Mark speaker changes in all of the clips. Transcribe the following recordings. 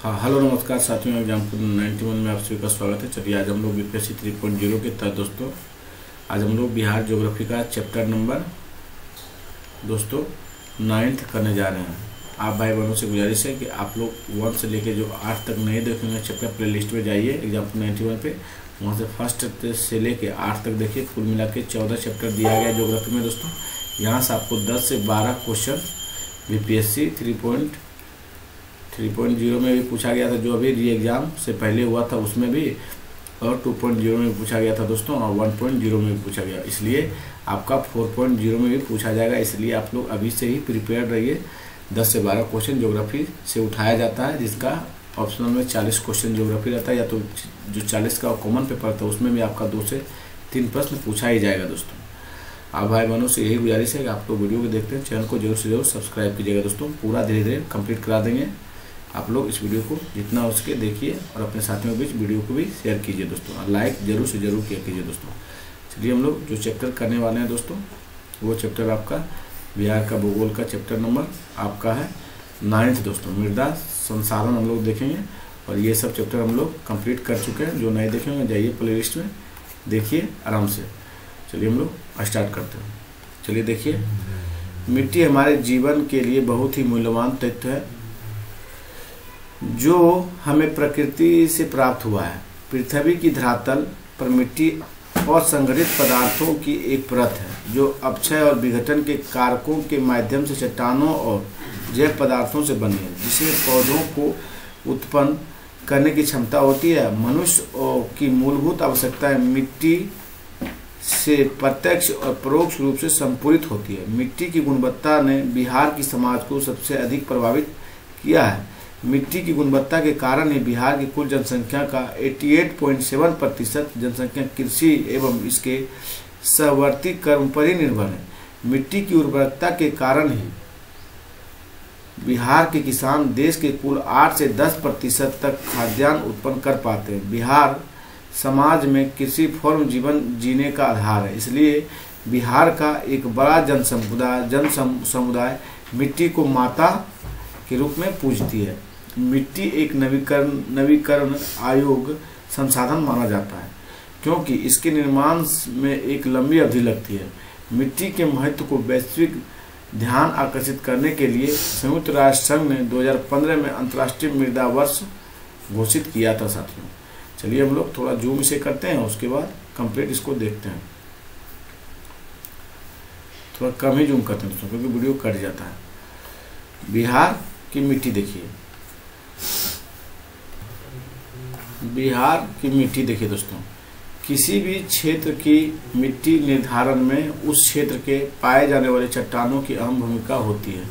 Speaker 1: हाँ, हेलो नमस्कार साथियों, एग्जाम्पल 91 में आप सभी का स्वागत है। चलिए आज हम लोग बीपीएससी 3.0 के तहत दोस्तों आज हम लोग बिहार ज्योग्राफी का चैप्टर नंबर दोस्तों 9th करने जा रहे हैं। आप भाई बहनों से गुजारिश है कि आप लोग 1 से लेके जो 8 तक नहीं देखेंगे चैप्टर प्लेलिस्ट में जाइए एग्जाम्पल 91 पे, वहाँ से फर्स्ट से लेके 8 तक देखिए। कुल मिला के 14 चैप्टर दिया गया ज्योग्राफी में दोस्तों। यहाँ से आपको 10 से 12 क्वेश्चन बीपीएससी 3.0 में भी पूछा गया था, जो अभी री एग्ज़ाम से पहले हुआ था उसमें भी, और 2.0 में भी पूछा गया था दोस्तों, और 1.0 में भी पूछा गया। इसलिए आपका 4.0 में भी पूछा जाएगा। इसलिए आप लोग अभी से ही प्रिपेयर रहिए। 10 से 12 क्वेश्चन ज्योग्राफी से उठाया जाता है, जिसका ऑप्शनल में 40 क्वेश्चन ज्योग्राफी रहता है, या तो जो 40 का कॉमन पेपर था उसमें भी आपका 2 से 3 प्रश्न पूछा ही जाएगा दोस्तों। आप भाई बहनों से यही गुजारिश है कि आप लोग वीडियो को देखते हैं, चैनल को जरूर से जरूर सब्सक्राइब कीजिएगा दोस्तों। पूरा धीरे धीरे कंप्लीट करा देंगे। आप लोग इस वीडियो को जितना हो सके देखिए और अपने साथियों के बीच वीडियो को भी शेयर कीजिए दोस्तों, और लाइक जरूर से जरूर किया कीजिए दोस्तों। चलिए हम लोग जो चैप्टर करने वाले हैं दोस्तों, वो चैप्टर आपका बिहार का भूगोल का चैप्टर नंबर आपका है 9th दोस्तों। मृदा संसाधन हम लोग देखेंगे, और ये सब चैप्टर हम लोग कंप्लीट कर चुके हैं। जो नहीं देखेंगे जाइए प्ले लिस्ट में देखिए आराम से। चलिए हम लोग स्टार्ट करते हैं। चलिए देखिए, मिट्टी हमारे जीवन के लिए बहुत ही मूल्यवान तत्व है जो हमें प्रकृति से प्राप्त हुआ है। पृथ्वी की धरातल पर मिट्टी असंगठित पदार्थों की एक परत है जो अपक्षय और विघटन के कारकों के माध्यम से चट्टानों और जैव पदार्थों से बनी है, जिसमें पौधों को उत्पन्न करने की क्षमता होती है। मनुष्य की मूलभूत आवश्यकताएं मिट्टी से प्रत्यक्ष और परोक्ष रूप से संपूरित होती है। मिट्टी की गुणवत्ता ने बिहार की समाज को सबसे अधिक प्रभावित किया है। मिट्टी की गुणवत्ता के कारण ही बिहार की कुल जनसंख्या का 88.7% जनसंख्या कृषि एवं इसके सहवर्ती कर्म पर ही निर्भर है। मिट्टी की उर्वरकता के कारण ही बिहार के किसान देश के कुल 8 से 10% तक खाद्यान्न उत्पन्न कर पाते हैं। बिहार समाज में कृषि फॉर्म जीवन जीने का आधार है। इसलिए बिहार का एक बड़ा जन समुदाय मिट्टी को माता के रूप में पूजती है। मिट्टी एक नवीकरण आयोग संसाधन माना जाता है, क्योंकि इसके निर्माण में एक लंबी अवधि लगती है। मिट्टी के महत्व को वैश्विक ध्यान आकर्षित करने के लिए संयुक्त राष्ट्र संघ ने 2015 में अंतर्राष्ट्रीय मृदा वर्ष घोषित किया था साथियों। चलिए हम लोग थोड़ा जूम इसे करते हैं, उसके बाद कंप्लीट इसको देखते हैं। थोड़ा कम ही जूम करते हैं दोस्तों, क्योंकि वीडियो कट जाता है। बिहार की मिट्टी देखिए, बिहार की मिट्टी देखिए दोस्तों। किसी भी क्षेत्र की मिट्टी निर्धारण में उस क्षेत्र के पाए जाने वाले चट्टानों की अहम भूमिका होती है।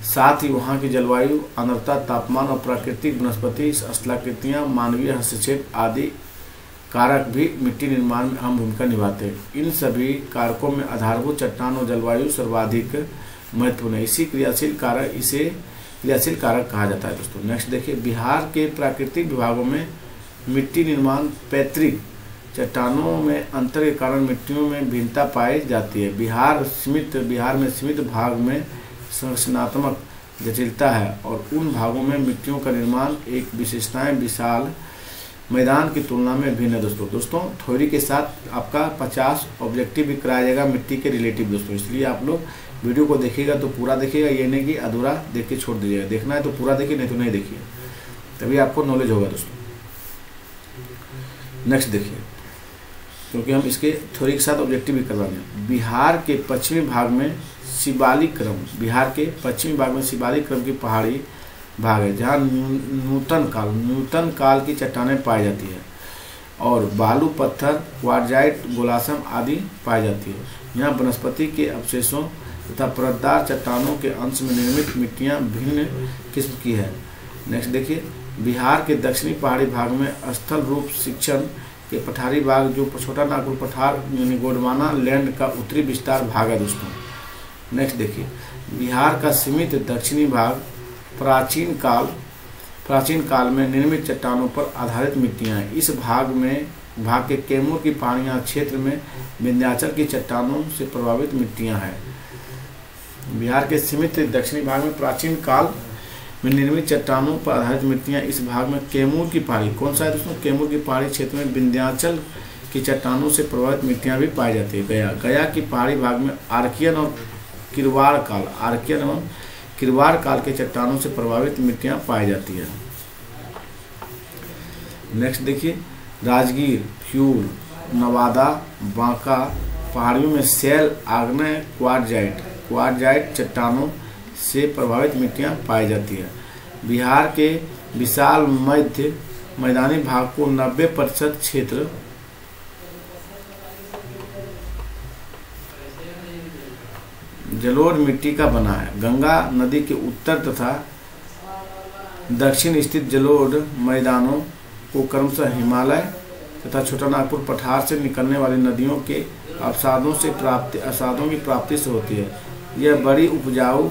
Speaker 1: साथ ही वहाँ की जलवायु, आर्द्रता, तापमान और प्राकृतिक वनस्पति स्थलाकृतियाँ, मानवीय हस्तक्षेप आदि कारक भी मिट्टी निर्माण में अहम भूमिका निभाते हैं। इन सभी कारकों में आधारभूत चट्टान और जलवायु सर्वाधिक महत्वपूर्ण है। इसे क्रियाशील कारक कहा जाता है दोस्तों। नेक्स्ट देखिए, बिहार के प्राकृतिक विभागों में मिट्टी निर्माण पैतृक चट्टानों में अंतर के कारण मिट्टियों में भिन्नता पाई जाती है। बिहार में सीमित भाग में संरचनात्मक जटिलता है, और उन भागों में मिट्टियों का निर्माण एक विशेषताएं विशाल मैदान की तुलना में भिन्न है दोस्तों। थ्योरी के साथ आपका 50 ऑब्जेक्टिव भी कराया जाएगा मिट्टी के रिलेटिव दोस्तों। इसलिए आप लोग वीडियो को देखिएगा तो पूरा देखिएगा, ये नहीं कि अधूरा देख के छोड़ दीजिएगा। देखना है तो पूरा देखिए, नहीं तो नहीं देखिए, तभी आपको नॉलेज होगा दोस्तों। नेक्स्ट देखिए, क्योंकि हम इसके थ्योरी के साथ ऑब्जेक्टिव भी करवाएंगे। बिहार के पश्चिमी भाग में शिवालिक क्रम की पहाड़ी भाग है, जहाँ नूतन काल की चट्टानें पाई जाती है, और बालू, पत्थर, क्वार्जाइट, गोलासम आदि पाई जाती है। यहाँ वनस्पति के अवशेषों तथा परतदार चट्टानों के अंश में निर्मित मिट्टियाँ भिन्न किस्म की है। नेक्स्ट देखिए, बिहार के दक्षिणी पहाड़ी भाग में स्थल रूप शिक्षण के पठारी भाग, जो छोटा नागपुर पठार यानी गोंडवाना लैंड का उत्तरी विस्तार भाग है दोस्तों। नेक्स्ट देखिए, बिहार का सीमित दक्षिणी भाग प्राचीन काल में निर्मित चट्टानों पर आधारित मिट्टियाँ हैं। इस भाग के कैमूर की पहाड़ियाँ क्षेत्र में विंध्याचल की चट्टानों से प्रभावित मिट्टियाँ हैं। बिहार के सीमित दक्षिणी भाग में प्राचीन काल में निर्मित चट्टानों पर आधारित मिट्टियाँ इस भाग में कैमूर की पहाड़ी, कौन सा है दोस्तों, कैमूर की पहाड़ी क्षेत्र में विंध्याचल की चट्टानों से प्रभावित मिट्टियाँ भी पाई जाती है। गया की पहाड़ी भाग में आर्कियन और किरवाड़ काल, आर्कियन एवं किरवाड़ काल के चट्टानों से प्रभावित मिट्टियाँ पाई जाती है। नेक्स्ट देखिए, राजगीर, फ्यूल, नवादा, बांका पहाड़ियों में शैल, आग्नेय, क्वार्जाइट चट्टानों से प्रभावित मिट्टियां पाई जाती है। बिहार के विशाल मध्य मैदानी भाग को 90% क्षेत्र जलोढ़ मिट्टी का बना है। गंगा नदी के उत्तर तथा दक्षिण स्थित जलोढ़ मैदानों को क्रमशः हिमालय तथा छोटा नागपुर पठार से निकलने वाली नदियों के अवसादों की प्राप्ति से होती है। यह बड़ी उपजाऊ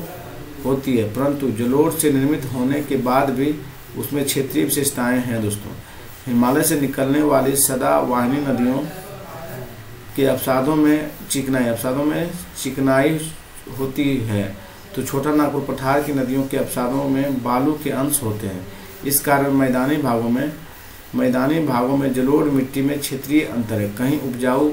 Speaker 1: होती है, परंतु जलोढ़ से निर्मित होने के बाद भी उसमें क्षेत्रीय विशेषताएं हैं दोस्तों। हिमालय से निकलने वाली सदावाहिनी नदियों के अवसादों में चिकनाई होती है, तो छोटा नागपुर पठार की नदियों के अवसादों में बालू के अंश होते हैं। इस कारण मैदानी भागों में जलोढ़ मिट्टी में क्षेत्रीय अंतर है। कहीं उपजाऊ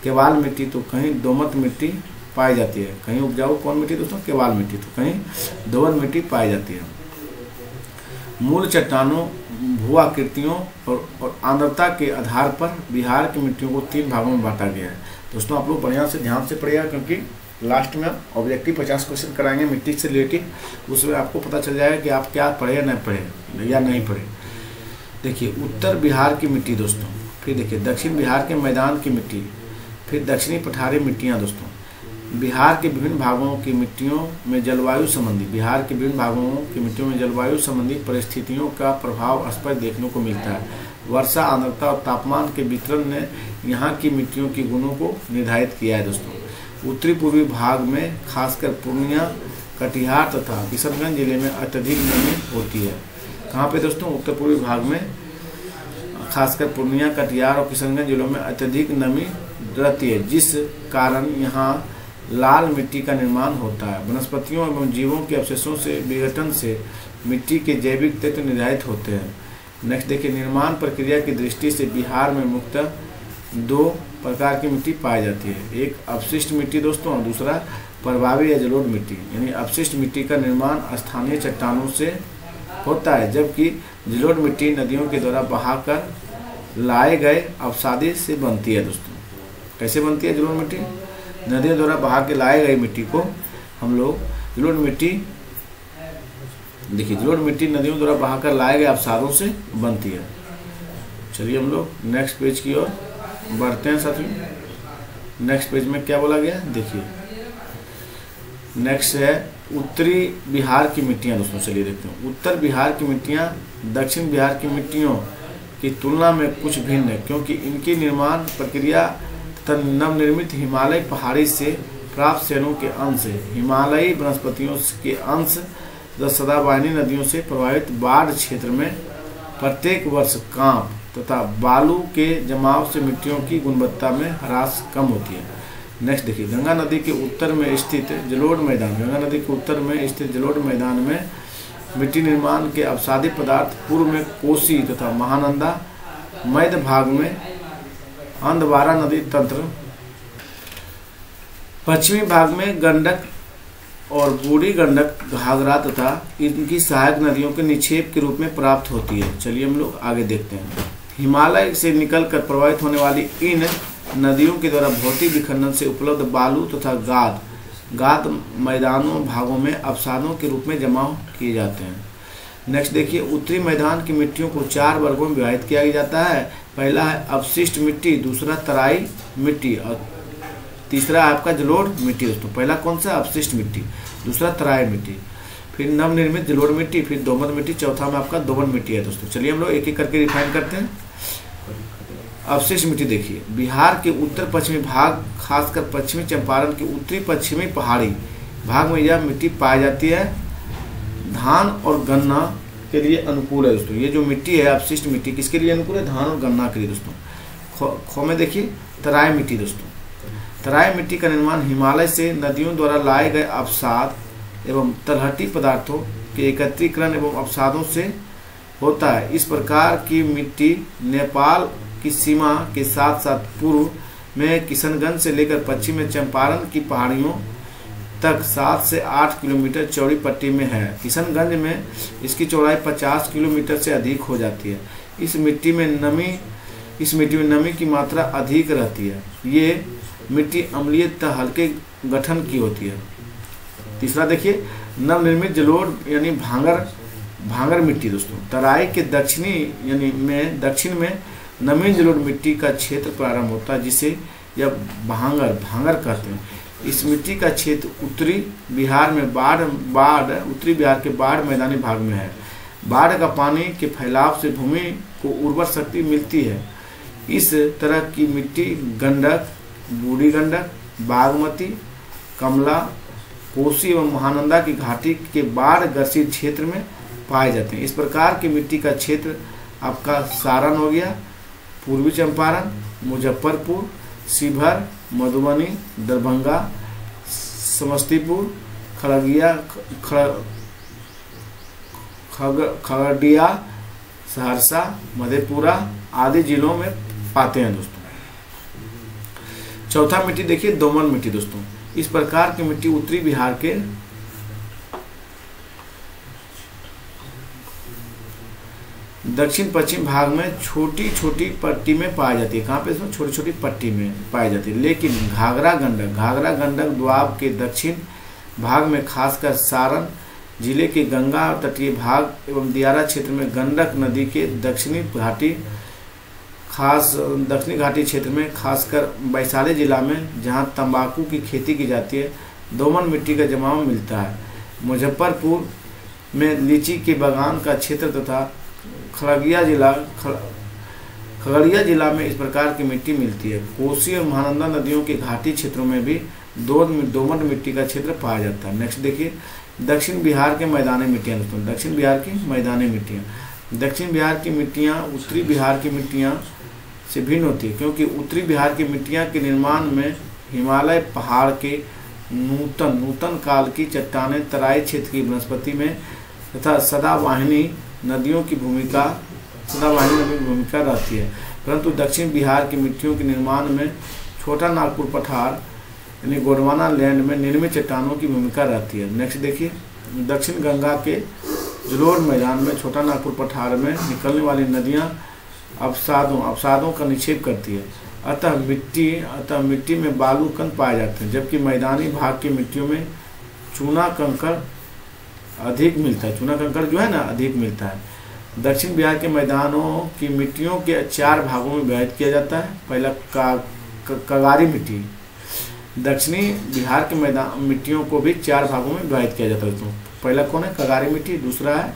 Speaker 1: केवाल मिट्टी तो कहीं दोमट मिट्टी पाई जाती है। कहीं उपजाऊ कौन मिट्टी दोस्तों, केवाल मिट्टी, तो कहीं दोमट मिट्टी पाई जाती है। मूल चट्टानों, भू आकृतियों और आर्द्रता के आधार पर बिहार की मिट्टियों को 3 भागों में बांटा गया है। दोस्तों आप लोग बढ़िया से ध्यान से पढ़िएगा, क्योंकि लास्ट में ऑब्जेक्टिव 50 क्वेश्चन कराएंगे मिट्टी से रिलेटेड, उसमें आपको पता चल जाएगा कि आप क्या पढ़े या नहीं पढ़े। देखिए, उत्तर बिहार की मिट्टी दोस्तों, फिर देखिए दक्षिण बिहार के मैदान की मिट्टी, फिर दक्षिणी पठारी मिट्टियाँ दोस्तों। बिहार के विभिन्न भागों की मिट्टियों में जलवायु संबंधी परिस्थितियों का प्रभाव स्पष्ट देखने को मिलता है। वर्षा, आर्द्रता और तापमान के वितरण ने यहाँ की मिट्टियों के गुणों को निर्धारित किया है दोस्तों। उत्तरी पूर्वी भाग में खासकर पूर्णिया, कटिहार तथा किशनगंज जिले में अत्यधिक नमी होती है। कहाँ पे दोस्तों, उत्तर पूर्वी भाग में खासकर पूर्णिया, कटिहार और किशनगंज जिलों में अत्यधिक नमी रहती है, जिस कारण यहाँ लाल मिट्टी का निर्माण होता है। वनस्पतियों एवं जीवों के अवशेषों से विघटन से मिट्टी के जैविक तत्व निर्धारित होते हैं। नेक्स्ट देखिए, निर्माण प्रक्रिया की दृष्टि से बिहार में मुख्यतः 2 प्रकार की मिट्टी पाई जाती है। एक अपशिष्ट मिट्टी दोस्तों, और दूसरा प्रभावी या जलोढ़ मिट्टी। यानी अपशिष्ट मिट्टी का निर्माण स्थानीय चट्टानों से होता है, जबकि जलोढ़ मिट्टी नदियों के द्वारा बहाकर लाए गए अवसादी से बनती है दोस्तों। कैसे बनती है जलोढ़ मिट्टी? नदियों द्वारा बहा के लाए गई मिट्टी को हम लोग जलोढ़ मिट्टी, देखिए जलोढ़ मिट्टी नदियों द्वारा बहाकर लाए गए अवसादों से बनती है। चलिए हम लोग नेक्स्ट पेज की ओर बढ़ते हैं साथियों। नेक्स्ट पेज में क्या बोला गया देखिए, नेक्स्ट है उत्तरी बिहार की मिट्टियां दोस्तों। चलिए देखते हैं, उत्तर बिहार की मिट्टियां दक्षिण बिहार की मिट्टियों की तुलना में कुछ भिन्न है, क्योंकि इनकी निर्माण प्रक्रिया तथा नवनिर्मित हिमालय पहाड़ी से प्राप्त शैलों के अंश, हिमालयी वनस्पतियों के अंश तथा सदाबहानी नदियों से प्रभावित बाढ़ क्षेत्र में प्रत्येक वर्ष कांप तथा बालू के जमाव से मिट्टियों की गुणवत्ता में ह्रास कम होती है। नेक्स्ट देखिए, गंगा नदी के उत्तर में स्थित जलोढ़ मैदान, गंगा नदी के उत्तर में स्थित जलोढ़ मैदान में मिट्टी निर्माण के अवसादी पदार्थ पूर्व में कोसी तथा महानंदा, मध्य भाग में अंधवारा नदी तंत्र, पश्चिमी भाग में गंडक और बूढ़ी गंडक, घाघरा तथा इनकी सहायक नदियों के निक्षेप के रूप में प्राप्त होती है। चलिए हम लोग आगे देखते हैं। हिमालय से निकलकर प्रवाहित होने वाली इन नदियों के द्वारा भौतिक विखंडन से उपलब्ध बालू तथा गाद मैदानों भागों में अवसादों के रूप में जमा किए जाते हैं। नेक्स्ट देखिए, उत्तरी मैदान की मिट्टियों को 4 वर्गों में विभाजित किया जाता है। पहला है अपशिष्ट मिट्टी, दूसरा तराई मिट्टी और तीसरा आपका जलोढ़ मिट्टी दोस्तों। पहला कौन सा? अपशिष्ट मिट्टी, दूसरा तराई मिट्टी, फिर नवनिर्मित जलोढ़ मिट्टी, फिर दोमट मिट्टी, चौथा में आपका दोमट मिट्टी है दोस्तों। चलिए हम लोग एक एक करके रिफाइन करते हैं। अवशिष्ट मिट्टी देखिए, बिहार के उत्तर पश्चिमी भाग, खासकर पश्चिमी चंपारण के उत्तरी पश्चिमी पहाड़ी भाग में यह मिट्टी पाई जाती है। धान और गन्ना के लिए अनुकूल है दोस्तों। ये जो मिट्टी है अपशिष्ट मिट्टी किसके लिए अनुकूल है? धान और गन्ना के लिए दोस्तों। खो में देखिए तराई मिट्टी दोस्तों। तराई मिट्टी का निर्माण हिमालय से नदियों द्वारा लाए गए अवसाद एवं तलहटी पदार्थों के एकत्रीकरण एवं अवसादों से होता है। इस प्रकार की मिट्टी नेपाल की सीमा के साथ साथ पूर्व में किशनगंज से लेकर पश्चिम में चंपारण की पहाड़ियों तक 7 से 8 किलोमीटर चौड़ी पट्टी में है। किशनगंज में इसकी चौड़ाई 50 किलोमीटर से अधिक हो जाती है। इस मिट्टी में नमी की मात्रा अधिक रहती है। ये मिट्टी अम्लीय तथा हल्के गठन की होती है। तीसरा देखिए, नवनिर्मित जलोढ़ यानी भांगर मिट्टी दोस्तों। तराई के दक्षिण में नवीन जलोढ़ मिट्टी का क्षेत्र प्रारंभ होता है, जिसे यह भांगर कहते हैं। इस मिट्टी का क्षेत्र उत्तरी बिहार के बाढ़ मैदानी भाग में है। बाढ़ का पानी के फैलाव से भूमि को उर्वर शक्ति मिलती है। इस तरह की मिट्टी गंडक, बूढ़ी गंडक, बागमती, कमला, कोसी एवं महानंदा की घाटी के बाढ़ ग्रसित क्षेत्र में पाए जाते हैं। इस प्रकार की मिट्टी का क्षेत्र आपका सारण हो गया, पूर्वी चंपारण, मुजफ्फरपुर, शिवहर, मधुबनी, दरभंगा, समस्तीपुर, खगड़िया, सहरसा, मधेपुरा आदि जिलों में पाते हैं दोस्तों। चौथा मिट्टी देखिए, दोमट मिट्टी दोस्तों। इस प्रकार की मिट्टी उत्तरी बिहार के दक्षिण पश्चिम भाग में छोटी छोटी पट्टी में पाई जाती है। कहाँ पे? छोटी छोटी पट्टी में पाई जाती है। लेकिन घाघरा गंडक द्वाब के दक्षिण भाग में, खासकर सारण जिले के गंगा तटीय भाग एवं दियारा क्षेत्र में, गंडक नदी के दक्षिणी घाटी क्षेत्र में, खासकर वैशाली जिला में जहां तंबाकू की खेती की जाती है, दोमट मिट्टी का जमाव मिलता है। मुजफ्फरपुर में लीची के बागान का क्षेत्र तथा खगड़िया जिला में इस प्रकार की मिट्टी मिलती है। कोसी और महानंदा नदियों के घाटी क्षेत्रों में भी दोमट मिट्टी का क्षेत्र पाया जाता है। नेक्स्ट देखिए, दक्षिण बिहार के मैदानी मिट्टियाँ दोस्तों। दक्षिण बिहार की मैदानी मिट्टियाँ। दक्षिण बिहार की मिट्टियाँ उत्तरी बिहार की मिट्टियाँ से भिन्न होती है, क्योंकि उत्तरी बिहार की मिट्टियाँ के निर्माण में हिमालय पहाड़ के नूतन काल की चट्टानें, तराई क्षेत्र की वनस्पति में तथा सदावाहिनी नदियों की भूमिका रहती है। परंतु दक्षिण बिहार की मिट्टियों के निर्माण में छोटा नागपुर पठार यानी गोंडवाना लैंड में निर्मित चट्टानों की भूमिका रहती है। नेक्स्ट देखिए, दक्षिण गंगा के जलोढ़ मैदान में छोटा नागपुर पठार में निकलने वाली नदियां अवसादों का निक्षेप करती है। अतः मिट्टी में बालू कण पाए जाते हैं, जबकि मैदानी भाग की मिट्टियों में चूना कंकड़ अधिक मिलता है। चूना कंकड़ जो है ना, अधिक मिलता है। दक्षिण बिहार के मैदानों की मिट्टियों के 4 भागों में विभाजित किया जाता है। पहला कगारी मिट्टी। दक्षिणी बिहार के मिट्टियों को भी 4 भागों में विभाजित किया जाता है दोस्तों। पहला कौन है? कगारी मिट्टी। दूसरा है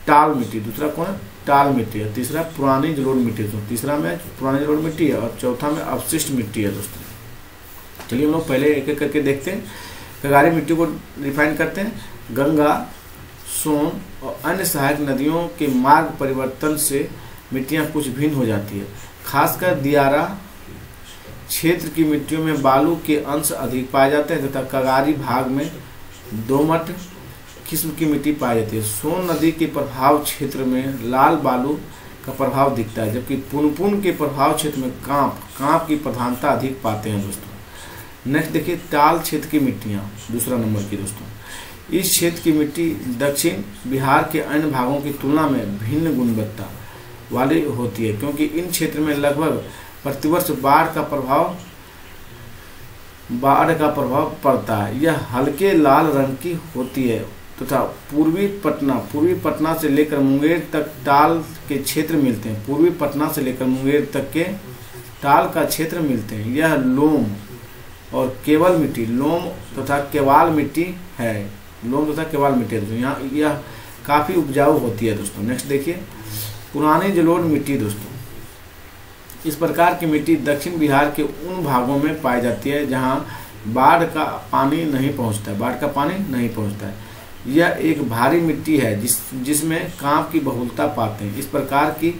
Speaker 1: टाल मिट्टी। दूसरा कौन है? टाल मिट्टी है। तीसरा पुरानी जलोढ़ मिट्टी दोस्तों। तीसरा में पुरानी जलोढ़ मिट्टी है और चौथा में अवशिष्ट मिट्टी है दोस्तों। चलिए हम लोग पहले एक एक करके देखते हैं। कगारी मिट्टी को डिफाइन करते हैं। गंगा, सोन और अन्य सहायक नदियों के मार्ग परिवर्तन से मिट्टियां कुछ भिन्न हो जाती है। खासकर दियारा क्षेत्र की मिट्टियों में बालू के अंश अधिक पाए जाते हैं तथा कगारी भाग में दोमट किस्म की मिट्टी पाई जाती है। सोन नदी के प्रभाव क्षेत्र में लाल बालू का प्रभाव दिखता है, जबकि पुनपुन के प्रभाव क्षेत्र में कांप की प्रधानता अधिक पाते हैं दोस्तों। नेक्स्ट देखिए, टाल क्षेत्र की मिट्टियाँ दूसरा नंबर की दोस्तों। इस क्षेत्र की मिट्टी दक्षिण बिहार के अन्य भागों की तुलना में भिन्न गुणवत्ता वाली होती है, क्योंकि इन क्षेत्र में लगभग प्रतिवर्ष बाढ़ का प्रभाव पड़ता है। यह हल्के लाल रंग की होती है तथा पूर्वी पटना से लेकर मुंगेर तक टाल के क्षेत्र मिलते हैं। पूर्वी पटना से लेकर मुंगेर तक के टाल का क्षेत्र मिलते हैं। यह लोम और केवल मिट्टी, लोम तथा केवाल मिट्टी है। यहाँ यह काफी उपजाऊ होती है दोस्तों। नेक्स्ट देखिए, पुरानी जलोढ़ मिट्टी दोस्तों। इस प्रकार की मिट्टी दक्षिण बिहार के उन भागों में पाई जाती है जहां बाढ़ का पानी नहीं पहुंचता है। यह एक भारी मिट्टी है जिसमें कांप की बहुलता पाते हैं। इस प्रकार की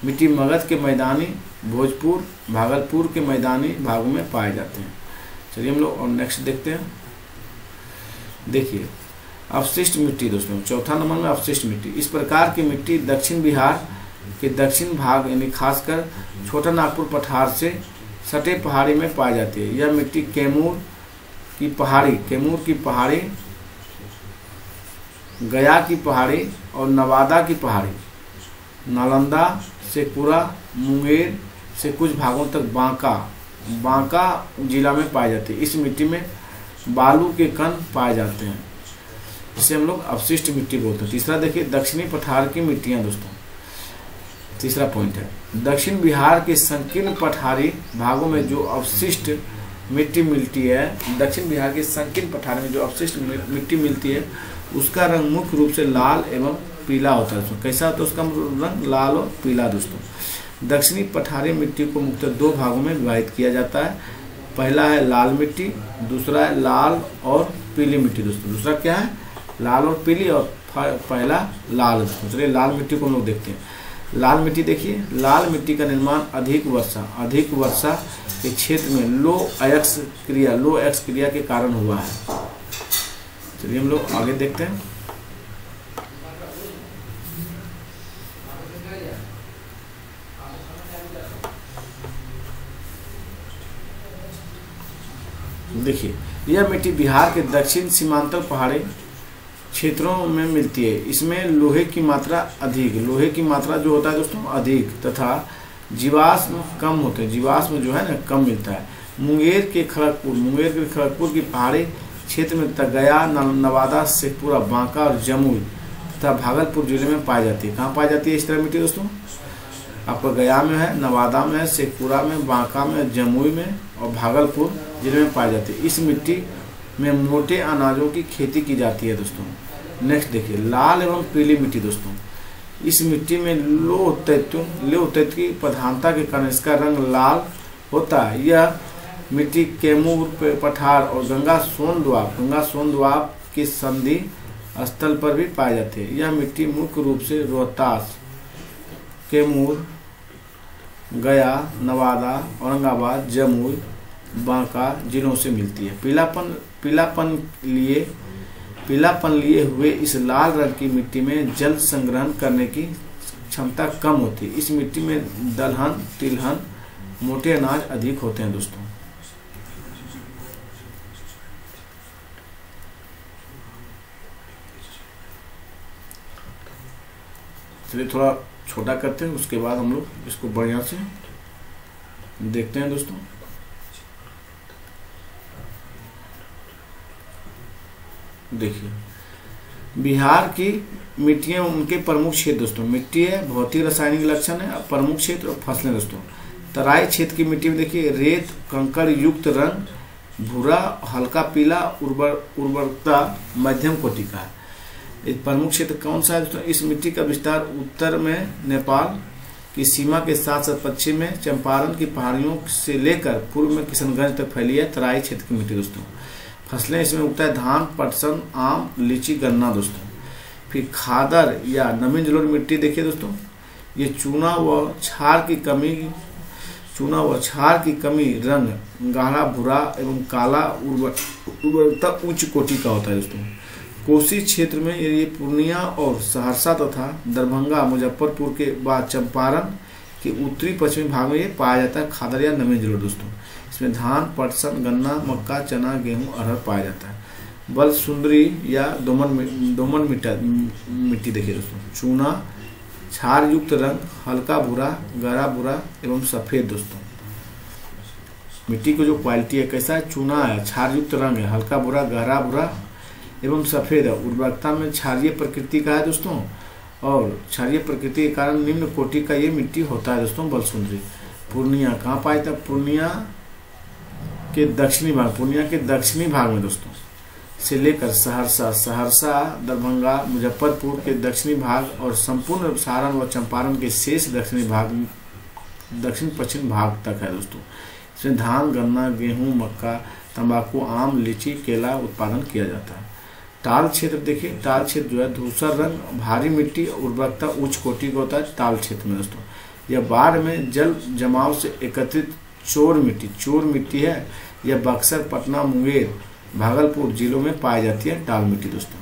Speaker 1: मिट्टी मगध के मैदानी, भोजपुर, भागलपुर के मैदानी भागों में पाए जाते हैं। चलिए हम लोग और नेक्स्ट देखते हैं। देखिए अवशिष्ट मिट्टी दोस्तों, चौथा नंबर में अवशिष्ट मिट्टी। इस प्रकार की मिट्टी दक्षिण बिहार के दक्षिण भाग यानी खासकर छोटा नागपुर पठार से सटे पहाड़ी में पाई जाती है। यह मिट्टी कैमूर की पहाड़ी, गया की पहाड़ी और नवादा की पहाड़ी, नालंदा, शेखपुरा, मुंगेर से कुछ भागों तक बांका जिला में पाई जाती है। इस मिट्टी में बालू के कण पाए जाते हैं, इसे हम लोग अवशिष्ट मिट्टी बोलते हैं। तीसरा देखिए दक्षिणी पठार की मिट्टियां दोस्तों, तीसरा पॉइंट है दक्षिण बिहार के संकीर्ण पठारी भागों में जो अवशिष्ट मिट्टी मिलती है, दक्षिण बिहार के संकीर्ण पठार में जो अवशिष्ट मिट्टी मिलती है उसका रंग मुख्य रूप से लाल एवं पीला होता है दोस्तों। कैसा होता है उसका रंग? लाल और पीला दोस्तों। दक्षिणी पठारी मिट्टी को मुख्यतः दो भागों में विभाजित किया जाता है। पहला है लाल मिट्टी, दूसरा है लाल और पीली मिट्टी दोस्तों। दूसरा क्या है? लाल और पीली, और पहला लाल दोस्तों। चलिए लाल मिट्टी को हम लोग देखते हैं। लाल मिट्टी देखिए, लाल मिट्टी का निर्माण अधिक वर्षा के क्षेत्र में लो एक्स क्रिया के कारण हुआ है। चलिए हम लोग आगे देखते हैं। देखिए यह मिट्टी बिहार के दक्षिण सीमांचल पहाड़ी क्षेत्रों में मिलती है। इसमें लोहे की मात्रा जो होता है दोस्तों अधिक, तथा जीवाश्म कम होते हैं। जीवाश्म जो है ना कम मिलता है। मुंगेर के खड़गपुर की पहाड़ी क्षेत्र में तथा गया, नवादा, शेखपुरा, बांका और जमुई तथा भागलपुर जिले में पाई जाती है। कहाँ पाई जाती है इस तरह मिट्टी दोस्तों? आपका गया में है, नवादा में है, शेखपुरा में, बांका में, जमुई में और भागलपुर जिले में पाई जाती है। इस मिट्टी में मोटे अनाजों की खेती की जाती है दोस्तों। नेक्स्ट देखिए लाल एवं पीली मिट्टी दोस्तों। इस मिट्टी में लौह तत्व की प्रधानता के कारण इसका रंग लाल होता है। यह मिट्टी कैमूर पठार और गंगा सोनद्वाब के संधि स्थल पर भी पाई जाती है। यह मिट्टी मुख्य रूप से रोहतास, कैमूर, गया, नवादा, औरंगाबाद, जमुई, बांका जिलों से मिलती है। पीलापन लिए हुए इस लाल रंग की मिट्टी में जल संग्रहण करने की क्षमता कम होती है। इस मिट्टी में दलहन, तिलहन, मोटे अनाज अधिक होते हैं दोस्तों। चलिए थोड़ा छोटा करते हैं, उसके बाद हम लोग इसको बढ़िया से देखते हैं दोस्तों। देखिए बिहार की मिट्टियां उनके प्रमुख क्षेत्र दोस्तों। मिट्टी है, भौतिक रासायनिक लक्षण है, प्रमुख क्षेत्र और फसलें दोस्तों। तराई क्षेत्र की मिट्टी में देखिए रेत कंकड़ युक्त रंग, भूरा, हल्का पीला, उर्वरता मध्यम कोटि का है। प्रमुख क्षेत्र कौन सा है दोस्तों? इस मिट्टी का विस्तार उत्तर में नेपाल की सीमा के साथ साथ पश्चिम में चंपारण की पहाड़ियों से लेकर पूर्व में किशनगंज तक फैली है। तराई क्षेत्र की मिट्टी दोस्तों। फसलें इसमें उगता है धान, पटसन, आम, लीची, गन्ना दोस्तों। फिर खादर या नमी जलोढ़ मिट्टी देखिए दोस्तों। ये चूना व क्षार की कमी, रंग गाढ़ा भूरा एवं काला, उर्वरता उच्च कोटि का होता है दोस्तों। कोसी क्षेत्र में ये पूर्णिया और सहरसा तथा दरभंगा, मुजफ्फरपुर के बाद चंपारण के उत्तरी पश्चिमी भाग में ये पाया जाता है खादर या नमी जलोढ़ दोस्तों। इसमें धान, पटसन, गन्ना, मक्का, चना, गेहूं, अरहर पाया जाता है। बल सुंदरी या दोमन मिट्टी देखिए दोस्तों। चूना, क्षार युक्त रंग, हल्का भूरा, गहरा भूरा एवं सफेद दोस्तों। मिट्टी की जो क्वालिटी है कैसा है? चूना है, क्षार युक्त रंग है, हल्का भूरा, गहरा भूरा एवं सफेद है। उर्वरकता में क्षारीय प्रकृति का है दोस्तों, और क्षारीय प्रकृति के कारण निम्न कोटि का ये मिट्टी होता है दोस्तों बलसुंदरी। पूर्णिया कहाँ पाया जाता है? पूर्णिया के दक्षिणी भाग में दोस्तों से लेकर सहरसा, दरभंगा, मुजफ्फरपुर के दक्षिणी भाग और संपूर्ण सारण व चंपारण के शेष दक्षिण पश्चिम भाग तक है दोस्तों। इसमें धान, गन्ना, गेहूं, मक्का, तंबाकू, आम, लीची, केला उत्पादन किया जाता है। ताल क्षेत्र देखिए, ताल क्षेत्र जो है धूसर रंग, भारी मिट्टी, उर्वरकता उच्च कोटि का होता है ताल क्षेत्र में दोस्तों। यह बाढ़ में जल जमाव से एकत्रित चोर मिट्टी है। यह बक्सर, पटना, मुंगेर भागलपुर जिलों में पाई जाती है टाल मिट्टी दोस्तों।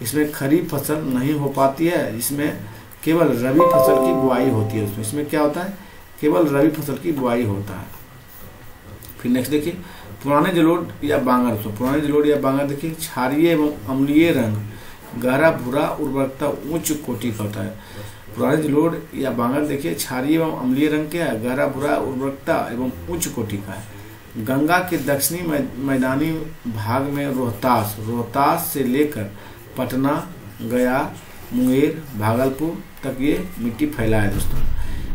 Speaker 1: इसमें खरीफ फसल नहीं हो पाती है, इसमें केवल रबी फसल की बुआई होती है। इसमें क्या होता है, केवल रबी फसल की बुआई होता है। फिर नेक्स्ट देखिए पुराने जलोढ़ या बांगर दोस्तों। पुराने जलोढ़ या बांगर देखिए क्षारीय एवं अम्लीय रंग, गहरा भूरा, उर्वरकता उच्च कोटि का होता है। पुराने जलोढ़ या बांगर देखिए क्षारीय एवं अम्लीय रंग के है, गहरा भूरा, उर्वरकता एवं उच्च कोटि का है। गंगा के दक्षिणी मैदानी भाग में रोहतास से लेकर पटना, गया, मुंगेर, भागलपुर तक ये मिट्टी फैला है दोस्तों।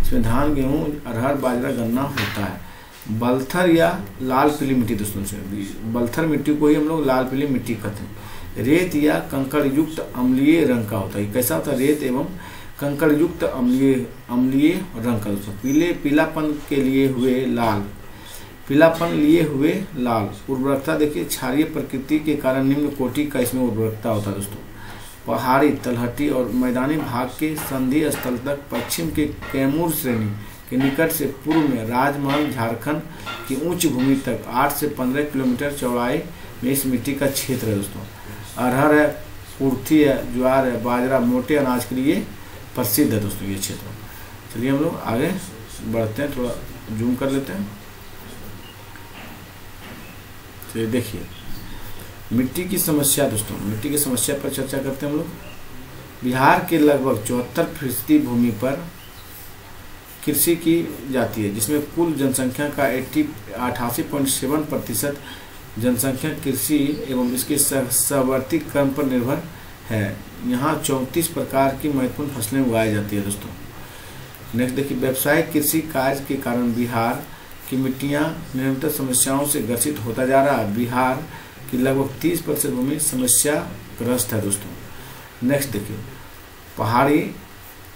Speaker 1: इसमें धान, गेहूं, अरहर, बाजरा, गन्ना होता है। बलथर या लाल पीली मिट्टी दोस्तों से, बलथर मिट्टी को ही हम लोग लाल पीली मिट्टी कहते हैं। रेत या कंकड़ युक्त अम्लीय रंग का होता है। कैसा होता है, रेत एवं कंकड़ युक्त अम्लीय रंग का दोस्तों। पीलापन लिए हुए लाल, उर्वरकता देखिए क्षारीय प्रकृति के कारण निम्न कोटि का इसमें उर्वरकता होता है दोस्तों। पहाड़ी, तलहटी और मैदानी भाग के संधि स्थल तक पश्चिम के कैमूर श्रेणी के निकट से पूर्व में राजमहल झारखंड की उच्च भूमि तक 8 से 15 किलोमीटर चौड़ाई में इस मिट्टी का क्षेत्र है दोस्तों। अरहर है, कुर्थी है, ज्वार है, बाजरा मोटे अनाज के लिए प्रसिद्ध है दोस्तों ये क्षेत्र। चलिए हम लोग आगे बढ़ते हैं, थोड़ा जूम कर लेते हैं। तो देखिए मिट्टी की समस्या दोस्तों, मिट्टी की समस्या पर चर्चा करते हैं हम लोग। बिहार के लगभग 74% भूमि पर कृषि की जाती है, जिसमें कुल जनसंख्या का 88.7% जनसंख्या कृषि एवं इसके सहवर्ती क्रम पर निर्भर है। यहाँ 34 प्रकार की महत्वपूर्ण फसलें उगाई जाती है दोस्तों। नेक्स्ट देखिए व्यावसायिक कृषि कार्य के कारण बिहार की मिट्टियाँ निरंतर समस्याओं से ग्रसित होता जा रहा है। बिहार की लगभग 30% भूमि समस्याग्रस्त है दोस्तों। नेक्स्ट देखिए पहाड़ी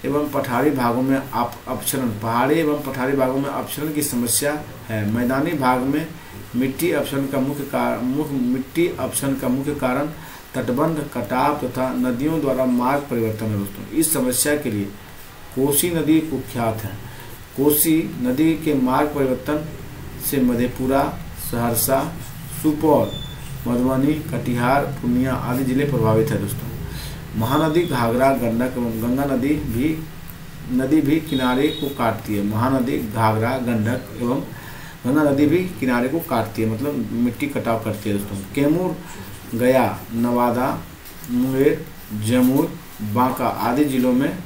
Speaker 1: एवं पठारी भागों में अपक्षरण, पहाड़ी एवं पठारी भागों में अपक्षरण की समस्या है। मैदानी भाग में मिट्टी अपक्षरण का मुख्य कारण तटबंध, कटाव तथा नदियों द्वारा मार्ग परिवर्तन है दोस्तों। इस समस्या के लिए कोसी नदी कुख्यात है। कोसी नदी के मार्ग परिवर्तन से मधेपुरा, सहरसा, सुपौल, मधुबनी, कटिहार, पूर्णिया आदि जिले प्रभावित है दोस्तों। महानदी घाघरा, गंडक एवं गंगा नदी भी किनारे को काटती है। महानदी घाघरा, गंडक एवं गंगा नदी भी किनारे को काटती है, मतलब मिट्टी कटाव करती है दोस्तों। कैमूर, गया, नवादा, मुंगेर, जमुई, बांका आदि जिलों में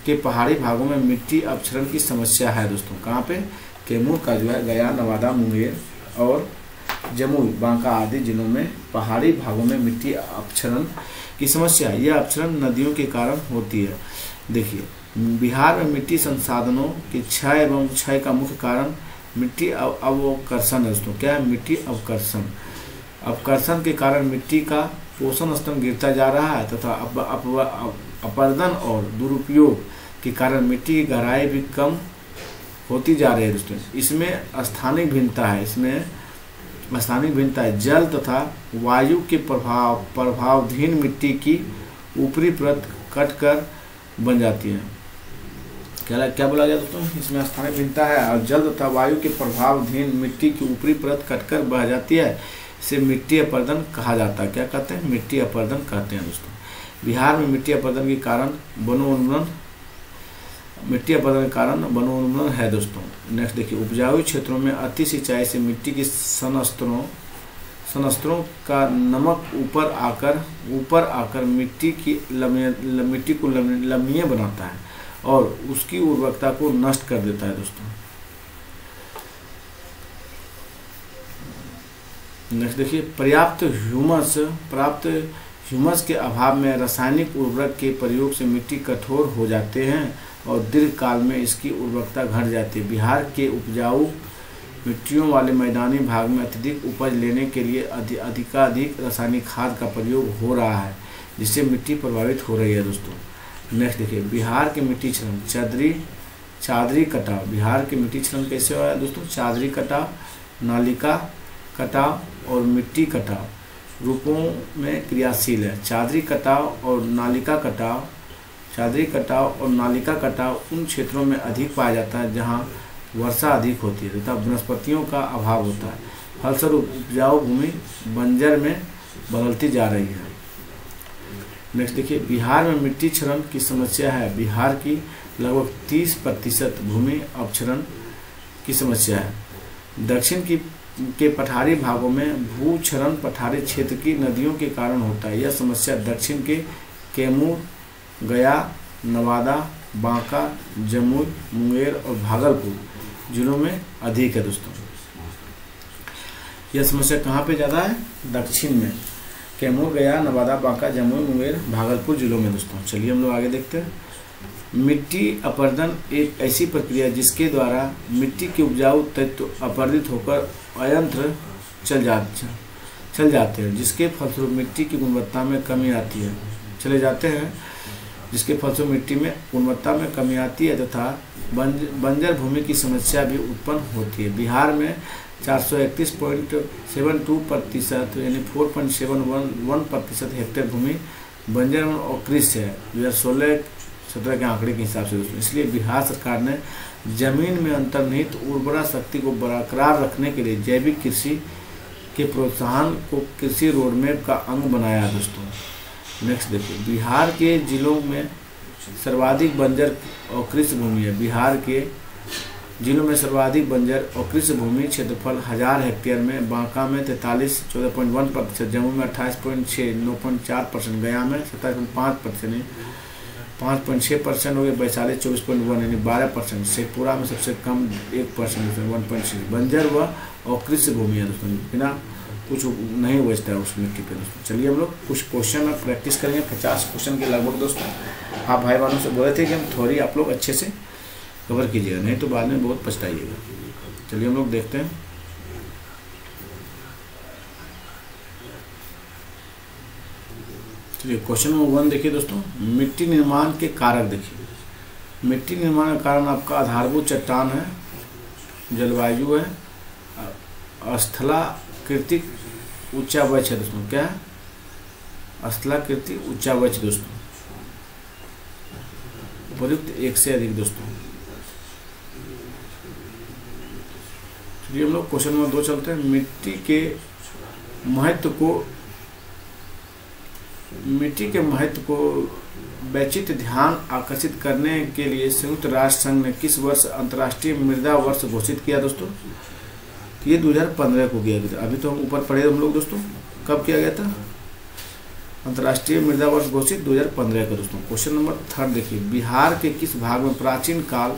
Speaker 1: के पहाड़ी भागों में मिट्टी अपक्षरण की समस्या है दोस्तों। कहाँ पे, कैमूर का जो है गया, नवादा, मुंगेर और जमुई, बांका आदि जिलों में पहाड़ी भागों में मिट्टी अपक्षरण की समस्या। यह अपक्षरण नदियों के कारण होती है। देखिए बिहार में मिट्टी संसाधनों के क्षय एवं क्षय का मुख्य कारण मिट्टी अवकर्षण है दोस्तों। क्या है, मिट्टी अवकर्षण। अवकर्षण के कारण मिट्टी का पोषण स्तर गिरता जा रहा है तथा अपरदन और दुरुपयोग के कारण मिट्टी की गहराई भी कम होती जा रही है दोस्तों। इसमें स्थानिक भिन्नता है। जल तथा वायु के प्रभावधीन मिट्टी की ऊपरी परत कटकर बन जाती है। क्या बोला गया दोस्तों, इसमें स्थानिक भिन्नता है और जल तथा वायु के प्रभावधीन मिट्टी की ऊपरी परत कटकर बह जाती है। इसे मिट्टी अपरदन कहा जाता है। क्या कहते हैं, मिट्टी अपरदन कहते हैं दोस्तों। बिहार में मिट्टी अपरदन के कारण वनोन्मूलन है दोस्तों। नेक्स्ट देखिए उपजाऊ क्षेत्रों में अति सिंचाई से मिट्टी की सनस्त्रों का नमक ऊपर आकर मिट्टी को लवणीय बनाता है और उसकी उर्वरकता को नष्ट कर देता है दोस्तों। नेक्स्ट देखिए पर्याप्त ह्यूमस के अभाव में रासायनिक उर्वरक के प्रयोग से मिट्टी कठोर हो जाते हैं और दीर्घ काल में इसकी उर्वरकता घट जाती है। बिहार के उपजाऊ मिट्टियों वाले मैदानी भाग में अत्यधिक उपज लेने के लिए अधिकाधिक रासायनिक खाद का प्रयोग हो रहा है, जिससे मिट्टी प्रभावित हो रही है दोस्तों। नेक्स्ट देखिए बिहार के मिट्टी क्षरण, चादरी कटाव। बिहार के मिट्टी क्षरण कैसे हो रहा है दोस्तों, चादरी कटाव, नालिका कटाव और मिट्टी कटाव रूपों में क्रियाशील है। चादरी कटाव और नालिका कटाव उन क्षेत्रों में अधिक पाया जाता है जहां वर्षा अधिक होती है तथा वनस्पतियों का अभाव होता है। फलस्वरूप उपजाऊ भूमि बंजर में बदलती जा रही है। नेक्स्ट देखिए, बिहार में मिट्टी क्षरण की समस्या है। बिहार की लगभग 30% भूमि अपक्षरण की समस्या है। दक्षिण के पठारी भागों में भू क्षरण पठारी क्षेत्र की नदियों के कारण होता है। यह समस्या दक्षिण के कैमूर, गया, नवादा, बांका, जमुई, मुंगेर और भागलपुर जिलों में अधिक है दोस्तों। यह समस्या कहाँ पे ज़्यादा है? दक्षिण में, कैमूर, गया, नवादा, बांका, जमुई, मुंगेर, भागलपुर जिलों में दोस्तों। चलिए हम लोग आगे देखते हैं। मिट्टी अपरदन एक ऐसी प्रक्रिया है जिसके द्वारा मिट्टी के उपजाऊ तत्व अपरदित होकर अयंत्र चल जाते हैं, जिसके फलस्वरूप मिट्टी की गुणवत्ता में कमी आती है। चले जाते हैं जिसके फलस्वरूप मिट्टी में गुणवत्ता में कमी आती है तथा बंजर भूमि की समस्या भी उत्पन्न होती है। बिहार में 431.72% यानी 4.71% हेक्टेयर भूमि बंजर और कृषि है 2016-17 के आंकड़े के हिसाब से दोस्तों। इसलिए बिहार सरकार ने जमीन में अंतर्निहित उर्वरा शक्ति को बरकरार रखने के लिए जैविक कृषि के प्रोत्साहन को कृषि रोडमैप का अंग बनाया है दोस्तों। नेक्स्ट देखिए, बिहार के जिलों में सर्वाधिक बंजर और कृषि भूमि है। बिहार के जिलों में सर्वाधिक बंजर और कृषि भूमि क्षेत्रफल 1000 हेक्टेयर में बांका में 43 14.1%, जम्मू में 28.6 9.4%, गया में 27.5% 5.6% हो गया, वैशाली 24.1 यानी 12%, शेखपुरा में सबसे कम 1% 1.6 बंजर व और कृषि भूमि है दोस्तों। बिना कुछ नहीं बचता है उस मिट्टी पे दोस्तों। चलिए हम लोग कुछ क्वेश्चन में प्रैक्टिस करेंगे, 50 क्वेश्चन के लगभग दोस्तों। आप भाई बहनों से बोले थे कि हम थोड़ी आप लोग अच्छे से कवर कीजिएगा, नहीं तो बाद में बहुत पछताइएगा। चलिए हम लोग देखते हैं। चलिए क्वेश्चन नंबर 1 देखिए दोस्तों, मिट्टी निर्माण के कारक देखिए। मिट्टी निर्माण का कारण आपका आधारभूत चट्टान है, जलवायु है, स्थलाकृतिक उच्चावच है दोस्तों। क्या है? स्थलाकृतिक उच्चावच दोस्तों। उपयुक्त एक से अधिक दोस्तों। चलिए हम लोग क्वेश्चन नंबर 2 चलते हैं। मिट्टी के महत्व को वैचित्र ध्यान आकर्षित करने के लिए संयुक्त राष्ट्र संघ ने किस वर्ष अंतर्राष्ट्रीय मृदा वर्ष घोषित किया दोस्तों? ये 2015 को किया गया। अभी तो हम ऊपर पढ़े हम लोग दोस्तों, कब किया गया था? अंतर्राष्ट्रीय मृदा वर्ष घोषित 2015 का दोस्तों। क्वेश्चन नंबर 3 देखिए, बिहार के किस भाग में प्राचीन काल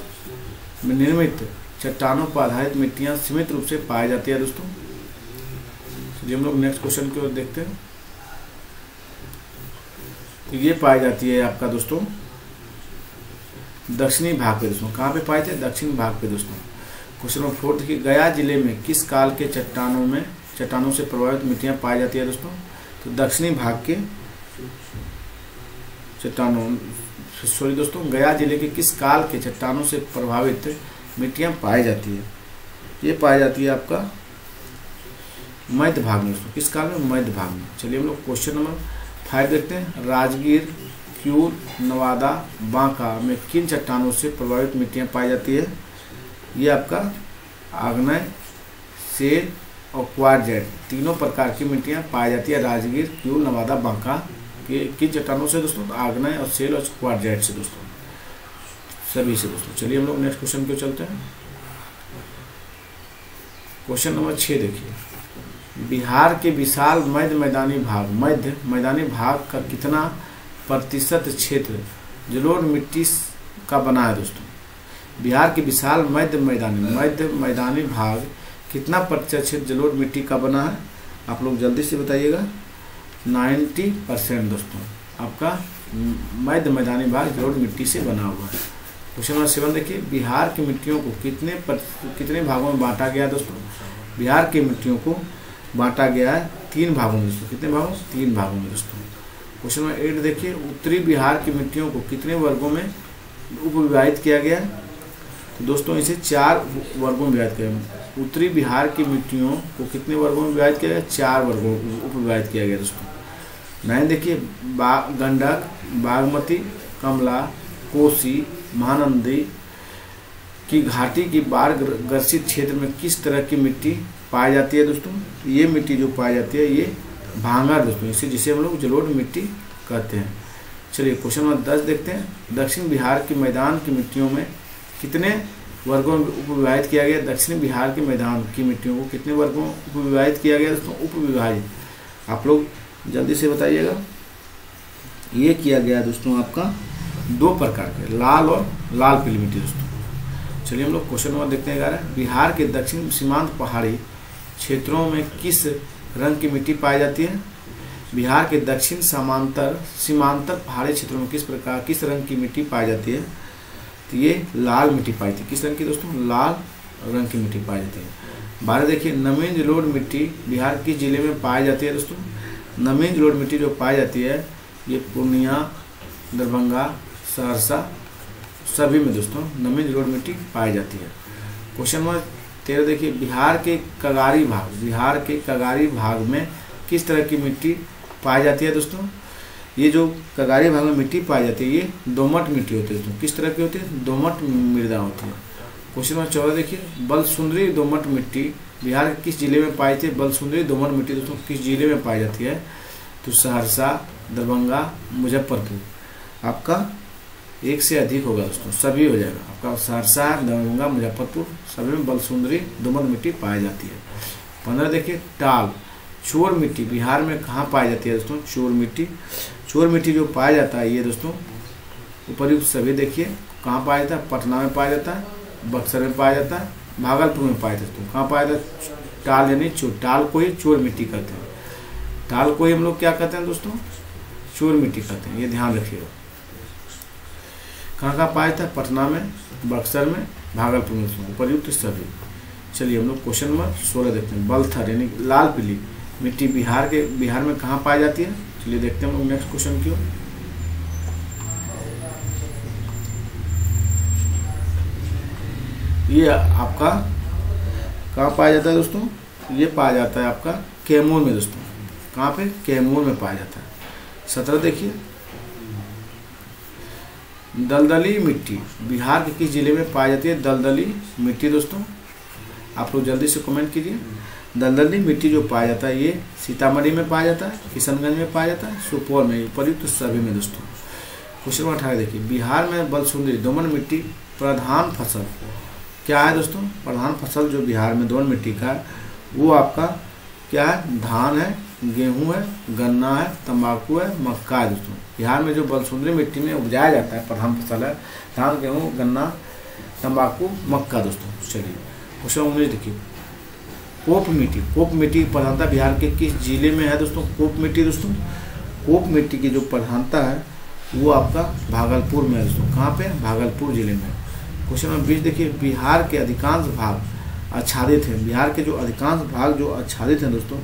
Speaker 1: में निर्मित चट्टानों पर आधारित मिट्टियां सीमित रूप से पाई जाती है दोस्तों? चलिए हम लोग नेक्स्ट क्वेश्चन की ओर देखते हैं। तो ये पाई जाती है आपका दोस्तों दक्षिणी भाग पे दोस्तों। कहाँ पे पाए थे? दक्षिण भाग पे दोस्तों। क्वेश्चन नंबर 4 देखिए, गया जिले में किस काल के चट्टानों से प्रभावित मिट्टियां पाई जाती है दोस्तों? तो दक्षिणी भाग के चट्टानों दोस्तों, गया जिले के किस काल के चट्टानों से प्रभावित मिट्टियां पाई जाती है? ये पाई जाती है आपका मध्य भाग में दोस्तों। किस काल में? मध्य भाग में। चलिए हम लोग क्वेश्चन नंबर 5 देखते हैं। राजगीर, क्यूर, नवादा, बांका में किन चट्टानों से प्रभावित मिट्टियां पाई जाती है? ये आपका आग्नेय, शेल और क्वार्टजाइट तीनों प्रकार की मिट्टियां पाई जाती है राजगीर, क्यूर, नवादा, बांका के किन चट्टानों से दोस्तों? आग्नेय और शेल और क्वार्टजाइट से दोस्तों, सभी से दोस्तों। चलिए हम लोग नेक्स्ट क्वेश्चन पे चलते हैं। क्वेश्चन नंबर 6 देखिए, बिहार के विशाल मध्य मैदानी भाग का कितना प्रतिशत क्षेत्र जलोढ़ मिट्टी का बना है दोस्तों? बिहार के विशाल मध्य मैदानी भाग कितना प्रतिशत क्षेत्र जलोढ़ मिट्टी का बना है? आप लोग जल्दी से बताइएगा। 90% दोस्तों आपका मध्य मैदानी भाग जलोढ़ मिट्टी से बना हुआ है। क्वेश्चन नंबर 7 देखिए, बिहार की मिट्टियों को कितने भागों में बांटा गया दोस्तों? बिहार की मिट्टियों को बांटा गया है 3 भागों में दोस्तों। कितने भागों? 3 भागों में दोस्तों। क्वेश्चन नंबर 8 देखिए, उत्तरी बिहार की मिट्टियों को कितने वर्गों में उपविभाजित किया गया है? तो दोस्तों इसे 4 वर्गों में विभाजित किया गया। उत्तरी बिहार की मिट्टियों को कितने वर्गों में विभाजित किया गया? 4 वर्गों में उपविभाजित किया गया दोस्तों। 9 देखिए, गंडक, बागमती, कमला, कोसी, महानंदी की घाटी की बाढ़ ग्रसित क्षेत्र में किस तरह की मिट्टी पाई जाती है दोस्तों, ये मिट्टी जो पाई जाती है ये भांगर दोस्तों, इसे जिसे हम लोग जलोढ़ मिट्टी कहते हैं। चलिए क्वेश्चन नंबर 10 देखते हैं। दक्षिण बिहार के मैदान की मिट्टियों में कितने वर्गों में उपविभाजित किया गया? दक्षिण बिहार के मैदान की मिट्टियों को कितने वर्गों में उपविभाजित किया गया दोस्तों? उपविभाजित, आप लोग जल्दी से बताइएगा। ये किया गया दोस्तों आपका 2 प्रकार के, लाल और लाल पीली मिट्टी दोस्तों। चलिए हम लोग क्वेश्चन नंबर देखते हैं 11। बिहार के दक्षिण सीमांत पहाड़ी क्षेत्रों में किस रंग की मिट्टी पाई जाती है? बिहार के दक्षिण सीमांतर पहाड़ी क्षेत्रों में किस रंग की मिट्टी पाई जाती है? तो ये लाल मिट्टी पाई थी। किस रंग की दोस्तों? लाल रंग की मिट्टी पाई जाती है। 12 देखिए, नवीन जलोढ़ मिट्टी बिहार किस जिले में पाई जाती है दोस्तों? नवीन जलोढ़ मिट्टी जो पाई जाती है ये पूर्णिया, दरभंगा, सहरसा सभी में दोस्तों नवीन जलोढ़ मिट्टी पाई जाती है। क्वेश्चन नंबर 13 देखिए, बिहार के कगारी भाग में किस तरह की मिट्टी पाई जाती है दोस्तों? ये जो कगारी भाग में मिट्टी पाई जाती है ये दोमट मिट्टी होती है दोस्तों। किस तरह की होती है? दोमट मृदा होती है। क्वेश्चन नंबर 14 देखिए, बलसुंदरी दोमट मिट्टी बिहार के किस जिले में पाई जाती है? बलसुंदरी दोमट मिट्टी दोस्तों किस जिले में पाई जाती है? तो सहरसा, दरभंगा, मुजफ्फरपुर। आपका एक से अधिक होगा दोस्तों, सभी हो जाएगा आपका। सहरसा, दरभंगा, मुजफ्फरपुर सभी में बलसुंदरी दोमट मिट्टी पाई जाती है। 15 देखिए, टाल चोर मिट्टी बिहार में कहाँ पाई जाती है दोस्तों? चोर मिट्टी जो पाया जाता है ये दोस्तों उपर्युक्त सभी देखिए कहाँ पाया जाता है? पटना में पाया जाता है, बक्सर में पाया जाता है, भागलपुर में पाया जाता है। कहाँ पाया जाता है? टाल यानी चोर, टाल को ही चोर मिट्टी कहते हैं। टाल को ही हम लोग क्या कहते हैं दोस्तों? चोर मिट्टी कहते हैं, ये ध्यान रखिएगा। कहाँ पाया जाता है? पटना में, बक्सर में, भागलपुर में, उपर्युक्त सभी। चलिए हम लोग क्वेश्चन नंबर 16 देखते हैं। बलथर यानी लाल पीली मिट्टी बिहार में कहाँ पाई जाती है? चलिए देखते हैं हम लोग नेक्स्ट क्वेश्चन की ओर। ये आपका कहाँ पाया जाता है दोस्तों? ये पाया जाता है आपका कैमूर में दोस्तों। कहाँ पे? कैमूर में पाया जाता है। 17 देखिए, दलदली मिट्टी बिहार के किस जिले में पाई जाती है? दलदली मिट्टी दोस्तों आप लोग जल्दी से कमेंट कीजिए। दलदली मिट्टी जो पाया जाता है ये सीतामढ़ी में पाया जाता है, किशनगंज में पाया जाता है, सुपौल में, उपयुक्त सभी में दोस्तों। क्वेश्चन नंबर 18 देखिए, बिहार में बलसुंदरी दोमट मिट्टी प्रधान फसल क्या है दोस्तों? प्रधान फसल जो बिहार में दोमट मिट्टी का है वो आपका क्या है? धान है, गेहूँ है, गन्ना है, तंबाकू है, मक्का है दोस्तों। बिहार में जो बलसुंदरी मिट्टी में उपजाया जाता है प्रधान फसल है धान, गेहूँ, गन्ना, तंबाकू, मक्का दोस्तों। चलिए क्वेश्चन 19 देखिए, कोप मिट्टी प्रधानता बिहार के किस जिले में है दोस्तों? कोप मिट्टी दोस्तों, कोप मिट्टी की जो प्रधानता है वो आपका भागलपुर में है दोस्तों। कहाँ पे? भागलपुर जिले में। क्वेश्चन नंबर 20 देखिए, बिहार के अधिकांश भाग आच्छादित हैं। बिहार के जो अधिकांश भाग जो आच्छादित हैं दोस्तों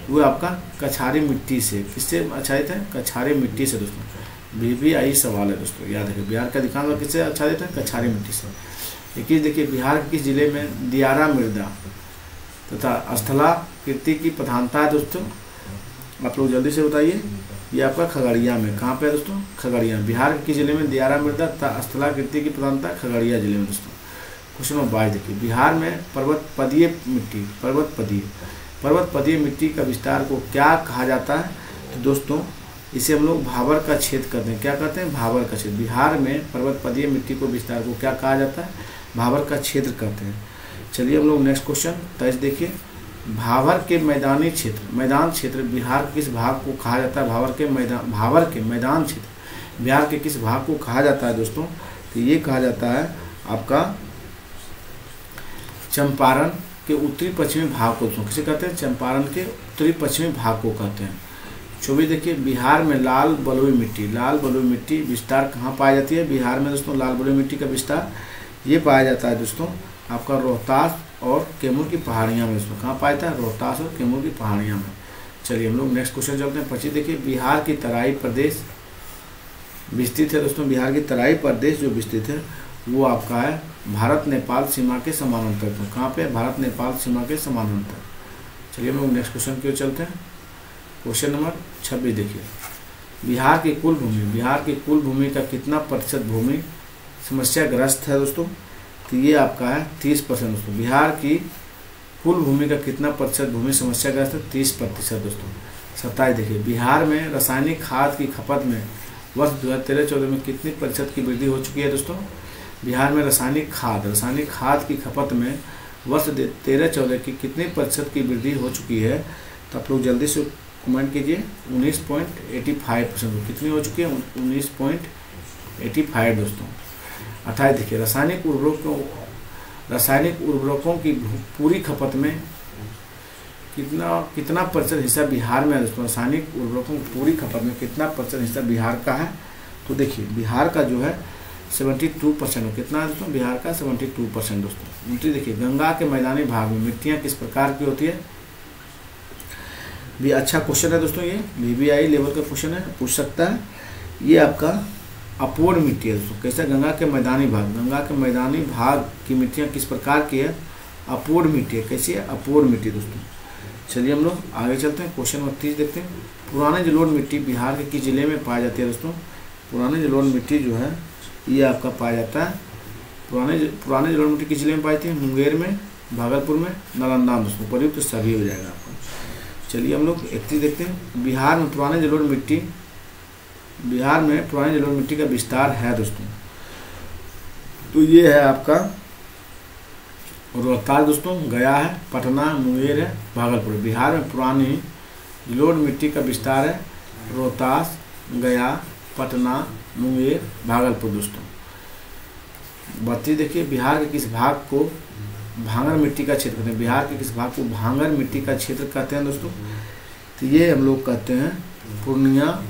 Speaker 1: वो आपका कछारी मिट्टी से, किससे आच्छादित है? कछारी मिट्टी से दोस्तों। BBI सवाल है दोस्तों, याद रखिए। बिहार के अधिकांश भाग किससे आच्छादित है? कछारी मिट्टी से। 21 देखिए, बिहार के किस जिले में दियारा मृदा तथा स्थलाकृति की प्रधानता है दोस्तों? आप लोग जल्दी से बताइए। ये आपका खगड़िया में। कहाँ पे है दोस्तों? खगड़िया। बिहार के किस जिले में दियारा मृदा तथा स्थलाकृति की प्रधानता? खगड़िया जिले में दोस्तों। क्वेश्चन नंबर 22 देखिए, बिहार में पर्वतपदीय मिट्टी का विस्तार को क्या कहा जाता है? तो दोस्तों इसे हम लोग भाबर का क्षेत्र कहते हैं। क्या कहते हैं? भाबर का क्षेत्र। बिहार में पर्वतपदीय मिट्टी को विस्तार को क्या कहा जाता है? भाबर का क्षेत्र कहते हैं। चलिए हम लोग नेक्स्ट क्वेश्चन 23 देखिए, भाबर के मैदान क्षेत्र बिहार के किस भाग को कहा जाता है? भाबर के मैदान क्षेत्र बिहार के किस भाग को कहा जाता है दोस्तों? तो ये कहा जाता है आपका चंपारण के उत्तरी पश्चिमी भाग को दोस्तों किसे कहते हैं? चंपारण के उत्तरी पश्चिमी भाग को कहते हैं। 24 देखिए, बिहार में लाल बलुई मिट्टी विस्तार कहाँ पाई जाती है? बिहार में दोस्तों लाल बलुई मिट्टी का विस्तार ये पाया जाता है दोस्तों आपका रोहतास और कैमूर की पहाड़ियाँ में दोस्तों। कहाँ पाया जाता है? रोहतास और कैमूर की पहाड़ियाँ में। चलिए हम लोग नेक्स्ट क्वेश्चन चलते हैं। 25 देखिए, बिहार की तराई प्रदेश विस्तृत है दोस्तों। बिहार की तराई प्रदेश जो विस्तृत है वो आपका है भारत नेपाल सीमा के समानांतर। तो कहाँ पे? भारत नेपाल सीमा के समानांतर। चलिए हम लोग नेक्स्ट क्वेश्चन की ओर चलते हैं। क्वेश्चन नंबर 26 देखिए, बिहार की कुल भूमि का कितना प्रतिशत भूमि समस्याग्रस्त है दोस्तों? तो ये आपका है 30% दोस्तों। बिहार की कुल भूमि का कितना प्रतिशत भूमि समस्याग्रस्त है? 30% दोस्तों। 27 देखिए, बिहार में रासायनिक खाद की खपत में वर्ष 2013-14 में कितनी प्रतिशत की वृद्धि हो चुकी है दोस्तों? बिहार में रासायनिक खाद की खपत में वर्ष 13-14 की कितनी प्रतिशत की वृद्धि हो चुकी है? तो आप लोग जल्दी से कमेंट कीजिए। 19.85%। कितनी हो चुकी है? 19.85 दोस्तों। 28 देखिए, रासायनिक उर्वरकों की पूरी खपत में कितना प्रतिशत हिस्सा बिहार में है दोस्तों? रासायनिक उर्वरकों की पूरी खपत में कितना प्रतिशत हिस्सा बिहार का है? तो देखिए, बिहार का जो है 72%। कितना है दोस्तों? बिहार का 72% दोस्तों। 29 देखिए, गंगा के मैदानी भाग में मिट्टियाँ किस प्रकार की होती है? भी अच्छा क्वेश्चन है दोस्तों, ये VVI लेवल का क्वेश्चन है, पूछ सकता है। ये आपका अपूर्ण मिट्टी है दोस्तों। कैसा? गंगा के मैदानी भाग की मिट्टियाँ किस प्रकार की है? अपूर्ण मिट्टी है। कैसी है? अपूर्ण मिट्टी दोस्तों। चलिए हम लोग आगे चलते हैं। क्वेश्चन नंबर 30 देखते हैं। पुराने जलोढ़ मिट्टी बिहार के किस जिले में पाई जाती है दोस्तों? पुराने जलोढ़ मिट्टी जो है ये आपका पाया जाता है, पुराने जलोढ़ मिट्टी किस जिले में पाई जाती है? मुंगेर में, भागलपुर में, नालंदा में दोस्तों। प्रयुक्त तो सभी हो जाएगा आपका। चलिए हम लोग 31 देखते हैं। बिहार में पुराने जलोढ़ मिट्टी का विस्तार है दोस्तों। तो ये है आपका रोहतास दोस्तों, गया है, पटना, मुंगेर है, भागलपुर। बिहार में पुरानी जलोढ़ मिट्टी का विस्तार है रोहतास, गया, पटना, मुंगेर, भागलपुर दोस्तों। 32 देखिए, बिहार के किस भाग को भांगर मिट्टी का क्षेत्र कहते हैं? बिहार के किस भाग को भांगर मिट्टी का क्षेत्र कहते हैं दोस्तों? तो ये हम लोग कहते हैं पूर्णिया,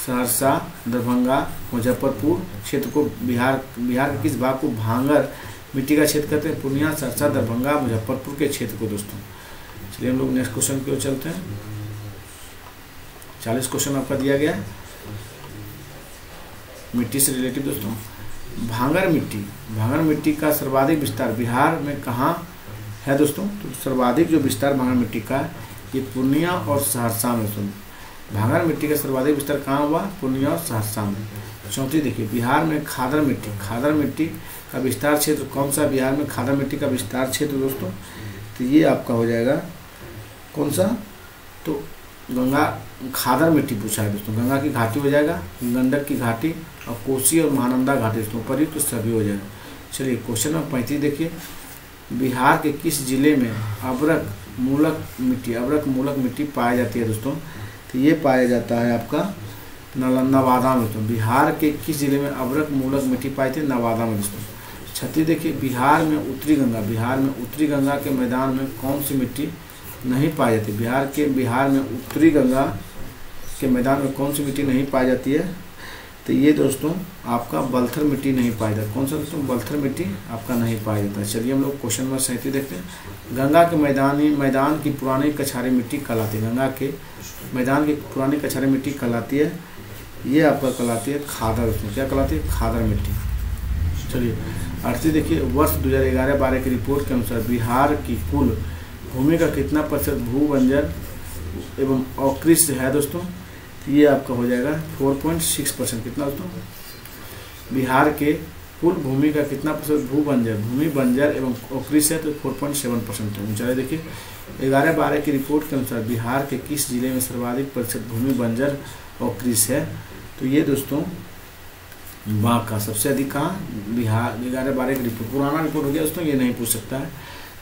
Speaker 1: सहरसा, दरभंगा, मुजफ्फरपुर क्षेत्र को बिहार के किस भाग को भांगर मिट्टी का क्षेत्र कहते हैं? पूर्णिया, सहरसा, दरभंगा, मुजफ्फरपुर के क्षेत्र को दोस्तों। चलिए हम लोग नेक्स्ट क्वेश्चन की ओर चलते हैं। 40 क्वेश्चन आपका दिया गया है मिट्टी से रिलेटिव दोस्तों। भांगर मिट्टी का सर्वाधिक विस्तार बिहार में कहाँ है दोस्तों? तो सर्वाधिक जो विस्तार भांगर मिट्टी का है ये पूर्णिया और सहरसा में दोस्तों। भांगर मिट्टी का सर्वाधिक विस्तार कहाँ हुआ? पूर्णिया और सहरसा में। 34 देखिए, बिहार में खादर मिट्टी का विस्तार क्षेत्र कौन सा? बिहार में खादर मिट्टी का विस्तार क्षेत्र दोस्तों, तो ये आपका हो जाएगा कौन सा? तो गंगा खादर मिट्टी पूछा है दोस्तों। गंगा की घाटी हो जाएगा, गंडक की घाटी और कोसी और महानंदा घाटी दोस्तों। प्रयुक्त तो सभी हो जाएगा। चलिए क्वेश्चन नंबर 35 देखिए, बिहार के किस जिले में अब्रक मूलक मिट्टी पाई जाती है दोस्तों? तो ये पाया जाता है आपका नवादा में दोस्तों। बिहार के किस जिले में अब्रक मूलक मिट्टी पाई थी? नवादा में दोस्तों। 36 देखिए, बिहार में उत्तरी गंगा के मैदान में कौन सी मिट्टी नहीं पाई जाती? बिहार में उत्तरी गंगा के मैदान में कौन सी मिट्टी नहीं पाई जाती है? तो ये दोस्तों आपका बलथर मिट्टी नहीं पाई जाती। कौन सा दोस्तों? बलथर मिट्टी आपका नहीं पाया जाता है। चलिए हम लोग क्वेश्चन नंबर 37 देखते हैं। गंगा के मैदान की पुरानी कछारी मिट्टी कहलाती है। गंगा के मैदान की पुरानी कछारी मिट्टी कहलाती है, ये आपका कहलाती है खादर दोस्तों। क्या कहलाती है? खादर मिट्टी। चलिए 38 देखिए, वर्ष 2011-12 की रिपोर्ट के अनुसार बिहार की कुल भूमि का कितना प्रतिशत भू बंजर एवं अकृषि है दोस्तों? तो ये आपका हो जाएगा 4.6%। कितना दोस्तों? बिहार के कुल भूमि का कितना प्रतिशत भूमि बंजर एवं अकृषि है? तो 4.7%। चलिए देखिए, 11-12 की रिपोर्ट के अनुसार बिहार के किस जिले में सर्वाधिक प्रतिशत भूमि बंजर और कृषि है? तो ये दोस्तों बांका सबसे अधिक कहाँ? बिहार। 11-12 की रिपोर्ट पुराना रिपोर्ट हो गया दोस्तों, ये नहीं पूछ सकता है,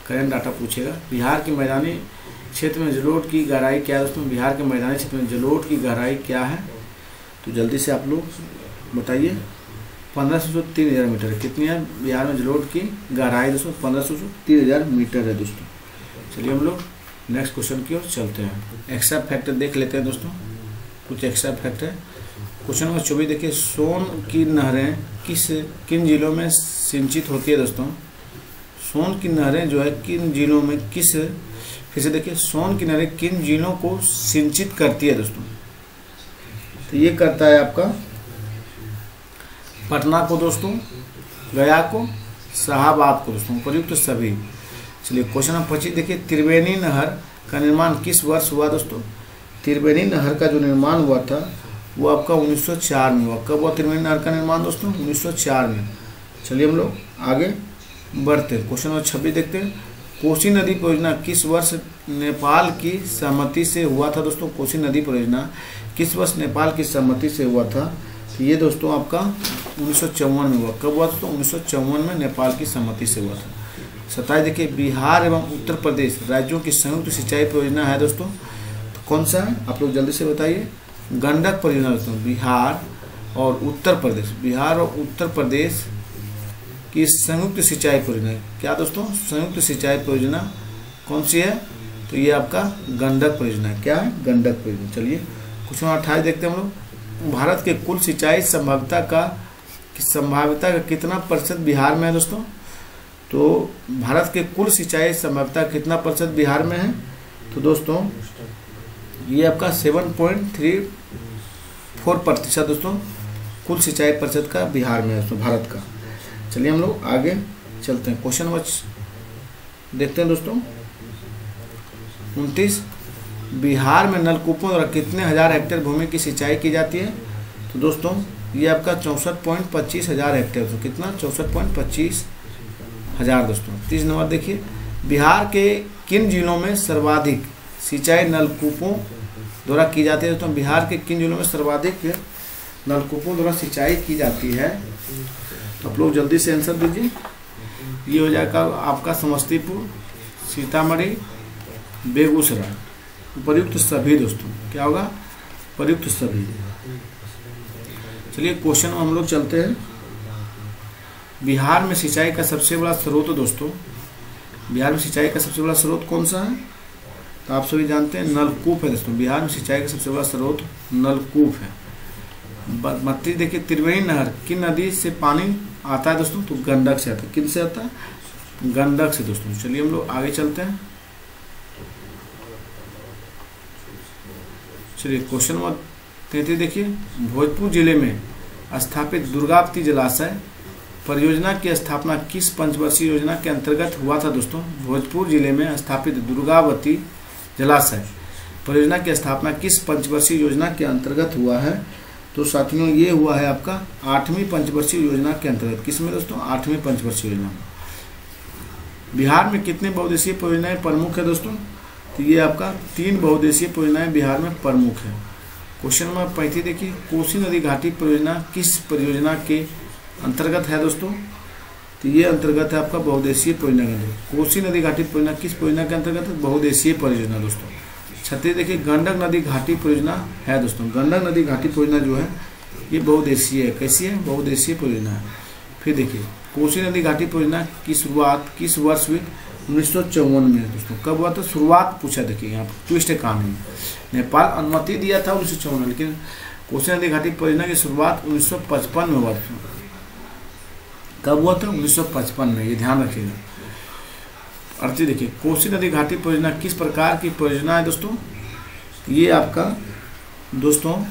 Speaker 1: करंट डाटा पूछेगा। बिहार के मैदानी क्षेत्र में जलोढ़ की गहराई क्या है दोस्तों? बिहार के मैदानी क्षेत्र में जलोढ़ की गहराई क्या है? तो जल्दी से आप लोग बताइए। 1500 से 3000 मीटर है। कितनी है बिहार में जलोढ़ की गहराई दोस्तों? 1500 से 3000 मीटर है दोस्तों। चलिए हम लोग नेक्स्ट क्वेश्चन की ओर चलते हैं। एक्स्ट्रा फैक्टर देख लेते हैं दोस्तों, कुछ एक्स्ट्रा फैक्ट है। क्वेश्चन नंबर 24 देखिए, सोन की नहरें किन जिलों में सिंचित होती है दोस्तों? सोन की नहरें जो है किन जिलों में फिर से देखिए, सोन की नहरें किन जिलों को सिंचित करती है दोस्तों? तो ये करता है आपका पटना को दोस्तों, गया को, शाहाबाद को दोस्तों। प्रयुक्त सभी। चलिए क्वेश्चन नंबर 25 देखिए, त्रिवेणी नहर का निर्माण किस वर्ष हुआ दोस्तों? त्रिवेणी नहर का जो निर्माण हुआ था वो आपका 1904 में हुआ। कब हुआ त्रिवेणी नहर का निर्माण दोस्तों? 1904 में। चलिए हम लोग आगे बढ़ते हैं। क्वेश्चन नंबर 26 देखते हैं, कोसी नदी परियोजना किस वर्ष नेपाल की सहमति से हुआ था दोस्तों? कोसी नदी परियोजना किस वर्ष नेपाल की सहमति से हुआ था? तो ये दोस्तों आपका 1954 में हुआ। कब हुआ दोस्तों? 1954 में नेपाल की सहमति से हुआ था। 27 देखिए, बिहार एवं उत्तर प्रदेश राज्यों की संयुक्त सिंचाई परियोजना है दोस्तों, तो कौन सा है आप लोग जल्दी से बताइए? गंडक परियोजना दोस्तों। बिहार और उत्तर प्रदेश की संयुक्त सिंचाई परियोजना, क्या दोस्तों? संयुक्त सिंचाई परियोजना कौन सी है? तो ये आपका गंडक परियोजना। क्या है? गंडक परियोजना। चलिए क्वेश्चन 28 देखते हैं हम लोग। भारत के कुल सिंचाई संभाव्यता का कितना प्रतिशत बिहार में है दोस्तों? तो भारत के कुल सिंचाई संभाव्यता कितना प्रतिशत बिहार में है? तो दोस्तों ये आपका 7.34% दोस्तों कुल सिंचाई प्रतिशत का बिहार में है दोस्तों, भारत का। चलिए हम लोग आगे चलते हैं। क्वेश्चन नंबर देखते हैं दोस्तों 29। बिहार में नलकूपों द्वारा कितने हजार हेक्टेयर भूमि की सिंचाई की जाती है? तो दोस्तों ये आपका 64.25 हजार हेक्टेयर। तो कितना? 64.25 हजार दोस्तों। 30 नंबर देखिए, बिहार के किन जिलों में सर्वाधिक सिंचाई नलकूपों द्वारा की जाती है दोस्तों? बिहार के किन जिलों में सर्वाधिक नलकूपों द्वारा सिंचाई की जाती है? आप लोग जल्दी से आंसर दीजिए। ये हो जाएगा आपका समस्तीपुर, सीतामढ़ी, बेगूसराय, उपयुक्त सभी दोस्तों। क्या होगा? उपयुक्त सभी। चलिए क्वेश्चन में हम लोग चलते हैं। बिहार में सिंचाई का सबसे बड़ा स्रोत दोस्तों, बिहार में सिंचाई का सबसे बड़ा स्रोत कौन सा है? तो आप सभी जानते हैं नलकूप है दोस्तों। बिहार में सिंचाई का सबसे बड़ा स्रोत नलकूप है। मत्ती देखिए, त्रिवेणी नहर किन नदी से पानी आता है दोस्तों? तो गंडक से आता है। किन से आता है? गंडक से दोस्तों। चलिए हम लोग आगे चलते हैं। चलिए क्वेश्चन नंबर 33 देखिए, भोजपुर जिले में स्थापित दुर्गावती जलाशय परियोजना की स्थापना किस पंचवर्षीय योजना के अंतर्गत हुआ था दोस्तों? भोजपुर जिले में स्थापित दुर्गावती जलाशय परियोजना की स्थापना किस पंचवर्षीय योजना के अंतर्गत हुआ है? तो साथियों ये हुआ है आपका 8वीं पंचवर्षीय योजना के अंतर्गत। किसमें दोस्तों? 8वीं पंचवर्षीय योजना में। बिहार में कितने बहुउद्देशीय परियोजनाएं प्रमुख है दोस्तों? तो ये आपका 3 बहुउद्देशीय परियोजनाएं बिहार में प्रमुख है। क्वेश्चन नंबर 35 देखिए, कोसी नदी घाटी परियोजना किस परियोजना के अंतर्गत है दोस्तों? तो ये अंतर्गत है आपका बहुउद्देशीय परियोजना के अंतर्गत। कोसी नदी घाटी परियोजना किस परियोजना के अंतर्गत है? बहुउद्देशीय परियोजना दोस्तों। 36 देखिए, गंडक नदी घाटी परियोजना है दोस्तों। गंडक नदी घाटी परियोजना जो है ये बहुउद्देशीय है। कैसी है? बहुउद्देशीय परियोजना है। फिर देखिए, कोसी नदी घाटी परियोजना की शुरुआत किस वर्ष हुई? 1954 में दोस्तों। कब हुआ था? शुरुआत पूछा। देखिए यहाँ पर ट्विस्ट है कहानी में। नेपाल अनुमति दिया था 1954 में, लेकिन कोसी नदी घाटी परियोजना की शुरुआत 1955 में हुआ था। कब हुआ था? 1955 में। ये ध्यान रखिएगा। 38 देखिए, कोसी नदी घाटी परियोजना किस प्रकार की परियोजना है दोस्तों? ये आपका दोस्तों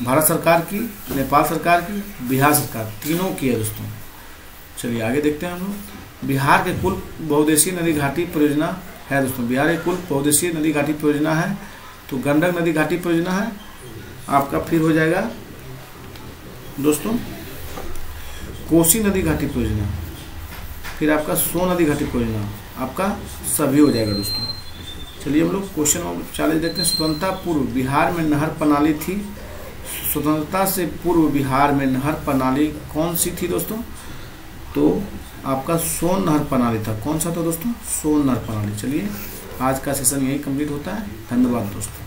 Speaker 1: भारत सरकार की, नेपाल सरकार की, बिहार सरकार, तीनों की है दोस्तों। चलिए आगे देखते हैं हम लोग। बिहार के कुल बहुउद्देशीय नदी घाटी परियोजना है दोस्तों। बिहार के कुल बहुउद्देशीय नदी घाटी परियोजना है तो गंडक नदी घाटी परियोजना है आपका। फिर हो जाएगा दोस्तों कोसी नदी घाटी परियोजना, फिर आपका सोन नदी घाटी परियोजना, आपका सभी हो जाएगा दोस्तों। चलिए हम लोग क्वेश्चन नंबर 40 देखते हैं। स्वतंत्रता पूर्व बिहार में नहर प्रणाली थी। स्वतंत्रता से पूर्व बिहार में नहर प्रणाली कौन सी थी दोस्तों? तो आपका सोन नहर प्रणाली था। कौन सा था दोस्तों? सोन नहर प्रणाली। चलिए आज का सेशन यही कंप्लीट होता है। धन्यवाद दोस्तों।